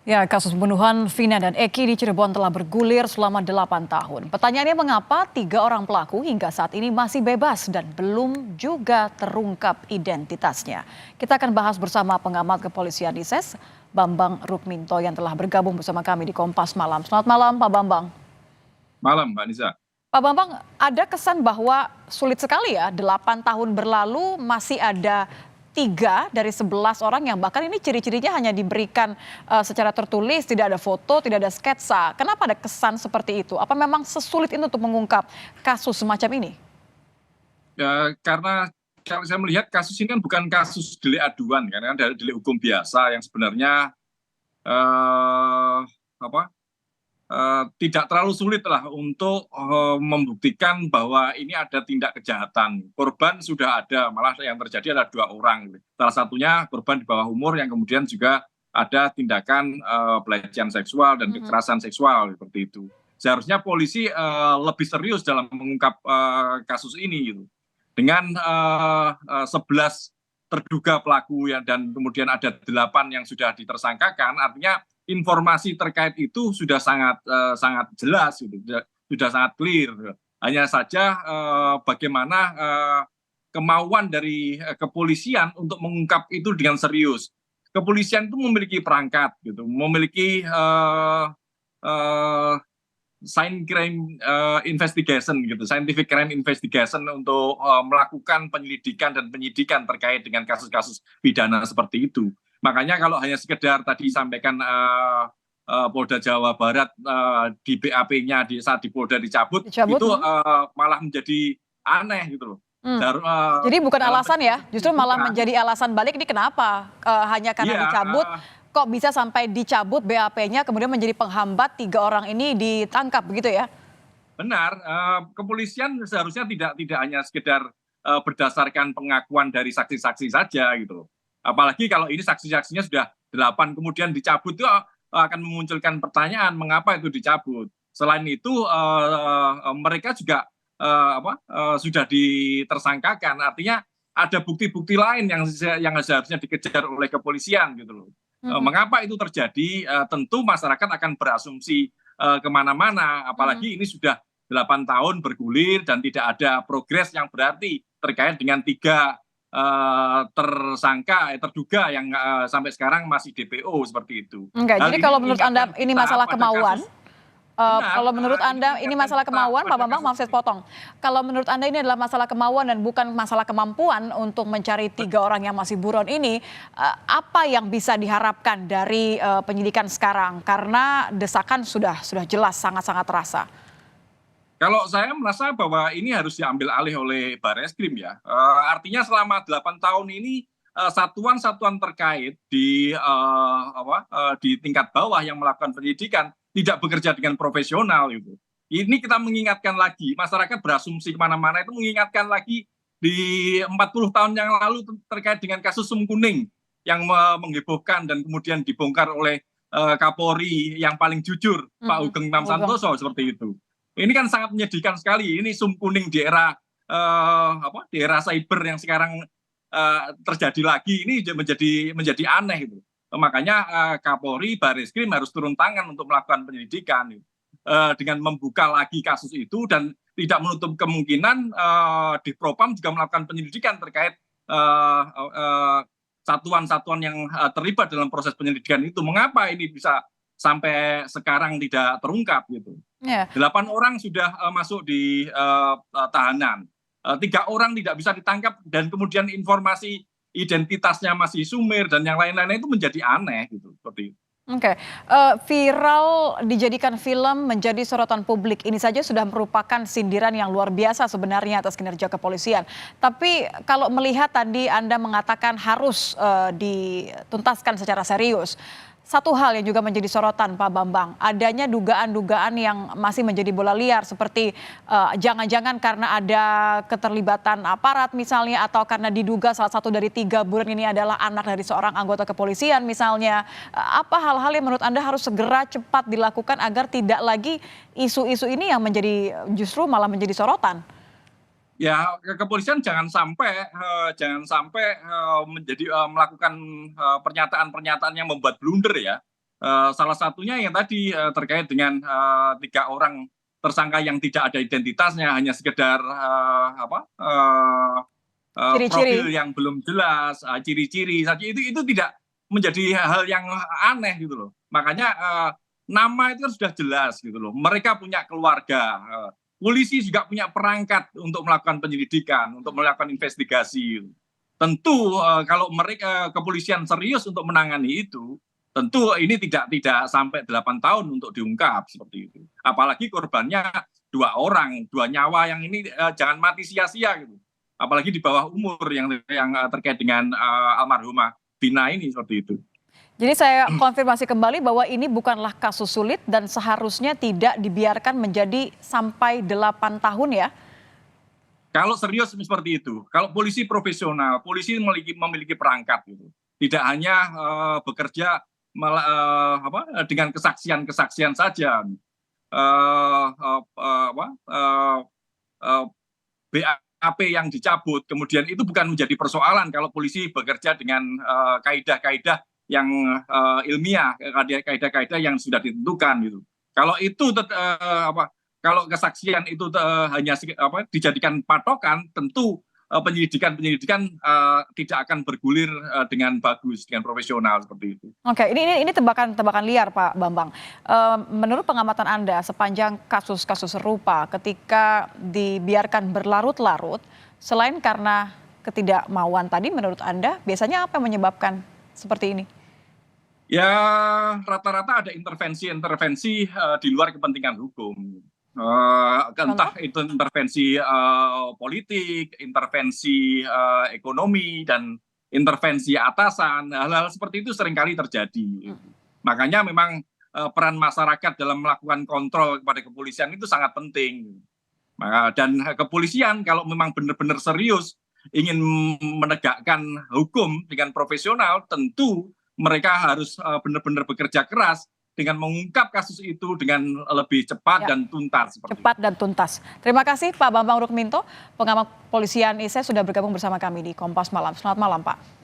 Ya, kasus pembunuhan Vina dan Eki di Cirebon telah bergulir selama 8 tahun. Pertanyaannya mengapa 3 orang pelaku hingga saat ini masih bebas dan belum juga terungkap identitasnya. Kita akan bahas bersama pengamat kepolisian ISES, Bambang Rukminto yang telah bergabung bersama kami di Kompas Malam. Selamat malam Pak Bambang. Malam, Mbak Nisa. Pak Bambang, ada kesan bahwa sulit sekali ya, 8 tahun berlalu masih ada 3 dari 11 orang yang bahkan ini ciri-cirinya hanya diberikan secara tertulis, tidak ada foto, tidak ada sketsa. Kenapa ada kesan seperti itu? Apa memang sesulit itu untuk mengungkap kasus semacam ini? Karena kalau saya melihat kasus ini kan bukan kasus delik aduan, kan dari delik hukum biasa yang sebenarnya eh, apa, tidak terlalu sulit lah untuk membuktikan bahwa ini ada tindak kejahatan. Korban sudah ada, malah yang terjadi adalah 2 orang. Salah satunya korban di bawah umur yang kemudian juga ada tindakan pelecehan seksual dan kekerasan seksual seperti itu. Seharusnya polisi lebih serius dalam mengungkap kasus ini gitu. Dengan 11 terduga pelaku ya, dan kemudian ada 8 yang sudah ditersangkakan, artinya informasi terkait itu sudah sangat jelas, gitu, sudah sangat clear. Hanya saja bagaimana kemauan dari kepolisian untuk mengungkap itu dengan serius. Kepolisian itu memiliki perangkat, gitu, memiliki scientific crime investigation untuk melakukan penyelidikan dan penyidikan terkait dengan kasus-kasus pidana seperti itu. Makanya kalau hanya sekedar tadi sampaikan Polda Jawa Barat di BAP-nya saat di Polda dicabut, Dicabut? itu malah menjadi aneh gitu loh. Hmm. Jadi bukan Dalam alasan ya, justru malah penyidikan, menjadi alasan balik ini kenapa hanya karena iya, dicabut, kok bisa sampai dicabut BAP-nya kemudian menjadi penghambat 3 orang ini ditangkap begitu ya? benar, kepolisian seharusnya tidak hanya sekedar berdasarkan pengakuan dari saksi-saksi saja gitu loh. Apalagi kalau ini saksi-saksinya sudah 8 kemudian dicabut, itu akan memunculkan pertanyaan mengapa itu dicabut. Selain itu mereka juga sudah ditersangkakan, artinya ada bukti-bukti lain yang seharusnya dikejar oleh kepolisian gitu loh. Mengapa itu terjadi? Tentu masyarakat akan berasumsi kemana-mana, apalagi ini sudah 8 tahun bergulir dan tidak ada progres yang berarti terkait dengan 3 terduga yang sampai sekarang masih DPO seperti itu. Enggak, Hal jadi ini kalau menurut Anda mengingatkan ini kita masalah pada kemauan, kasus. Benar, kalau menurut ini Anda ini mengingatkan masalah kita kemauan, Pak pada Bambang, kasus maaf saya ini. potong. Kalau menurut Anda ini adalah masalah kemauan dan bukan masalah kemampuan untuk mencari 3 orang yang masih buron ini, apa yang bisa diharapkan dari penyidikan sekarang? Karena desakan sudah jelas sangat-sangat terasa. Kalau saya merasa bahwa ini harus diambil alih oleh Barreskrim ya. Artinya selama 8 tahun ini satuan-satuan terkait di tingkat bawah yang melakukan penyidikan tidak bekerja dengan profesional gitu. Ini kita mengingatkan lagi, masyarakat berasumsi kemana-mana itu mengingatkan lagi di 40 tahun yang lalu terkait dengan kasus Sum Kuning yang menghebohkan dan kemudian dibongkar oleh Kapolri yang paling jujur, Pak Ugeng Imam Ugeng. Santoso seperti itu. Ini kan sangat menyedihkan sekali. Ini Sum Kuning di era di era cyber yang sekarang terjadi lagi, ini menjadi aneh itu. Makanya Kapolri, Barreskrim harus turun tangan untuk melakukan penyelidikan dengan membuka lagi kasus itu dan tidak menutup kemungkinan di Propam juga melakukan penyelidikan terkait satuan-satuan yang terlibat dalam proses penyelidikan itu. Mengapa ini bisa sampai sekarang tidak terungkap gitu? Ya. 8 orang sudah masuk di tahanan. 3 orang tidak bisa ditangkap dan kemudian informasi identitasnya masih sumir dan yang lain-lainnya itu menjadi aneh gitu seperti itu. Oke, viral dijadikan film menjadi sorotan publik ini saja sudah merupakan sindiran yang luar biasa sebenarnya atas kinerja kepolisian. Tapi kalau melihat tadi Anda mengatakan harus dituntaskan secara serius. Satu hal yang juga menjadi sorotan Pak Bambang, adanya dugaan-dugaan yang masih menjadi bola liar seperti jangan-jangan karena ada keterlibatan aparat misalnya atau karena diduga salah satu dari 3 buron ini adalah anak dari seorang anggota kepolisian misalnya. Apa hal-hal yang menurut Anda harus segera cepat dilakukan agar tidak lagi isu-isu ini yang menjadi justru malah menjadi sorotan? Ya, kepolisian jangan sampai menjadi melakukan pernyataan-pernyataan yang membuat blunder ya. Salah satunya yang tadi terkait dengan 3 orang tersangka yang tidak ada identitasnya, hanya sekedar Ciri-ciri. profil yang belum jelas, ciri-ciri saja, itu tidak menjadi hal yang aneh gitu loh. Makanya nama itu kan sudah jelas gitu loh. Mereka punya keluarga, polisi juga punya perangkat untuk melakukan penyelidikan, untuk melakukan investigasi. Tentu kalau mereka kepolisian serius untuk menangani itu, tentu ini tidak sampai 8 tahun untuk diungkap seperti itu. Apalagi korbannya 2 orang, 2 nyawa yang ini jangan mati sia-sia gitu. Apalagi di bawah umur yang terkait dengan almarhumah Vina ini seperti itu. Jadi saya konfirmasi kembali bahwa ini bukanlah kasus sulit dan seharusnya tidak dibiarkan menjadi sampai 8 tahun ya. Kalau serius seperti itu, kalau polisi profesional, polisi memiliki perangkat gitu. Tidak hanya bekerja dengan kesaksian-kesaksian saja. BAP yang dicabut, kemudian itu bukan menjadi persoalan kalau polisi bekerja dengan kaidah-kaidah yang ilmiah, kaidah-kaidah yang sudah ditentukan gitu. Kalau itu kalau kesaksian itu hanya dijadikan patokan, tentu penyelidikan tidak akan bergulir dengan bagus, dengan profesional seperti itu. Oke, ini tebakan liar Pak Bambang. Menurut pengamatan Anda sepanjang kasus-kasus serupa ketika dibiarkan berlarut-larut, selain karena ketidakmauan tadi menurut Anda, biasanya apa yang menyebabkan seperti ini? Ya rata-rata ada intervensi di luar kepentingan hukum. Entah itu intervensi politik, intervensi ekonomi, dan intervensi atasan, hal-hal seperti itu seringkali terjadi. Makanya memang peran masyarakat dalam melakukan kontrol kepada kepolisian itu sangat penting. Dan kepolisian kalau memang benar-benar serius ingin menegakkan hukum dengan profesional, tentu mereka harus benar-benar bekerja keras dengan mengungkap kasus itu dengan lebih cepat dan tuntas. Cepat dan tuntas. Terima kasih Pak Bambang Rukminto, pengamat polisian ISE sudah bergabung bersama kami di Kompas Malam. Selamat malam Pak.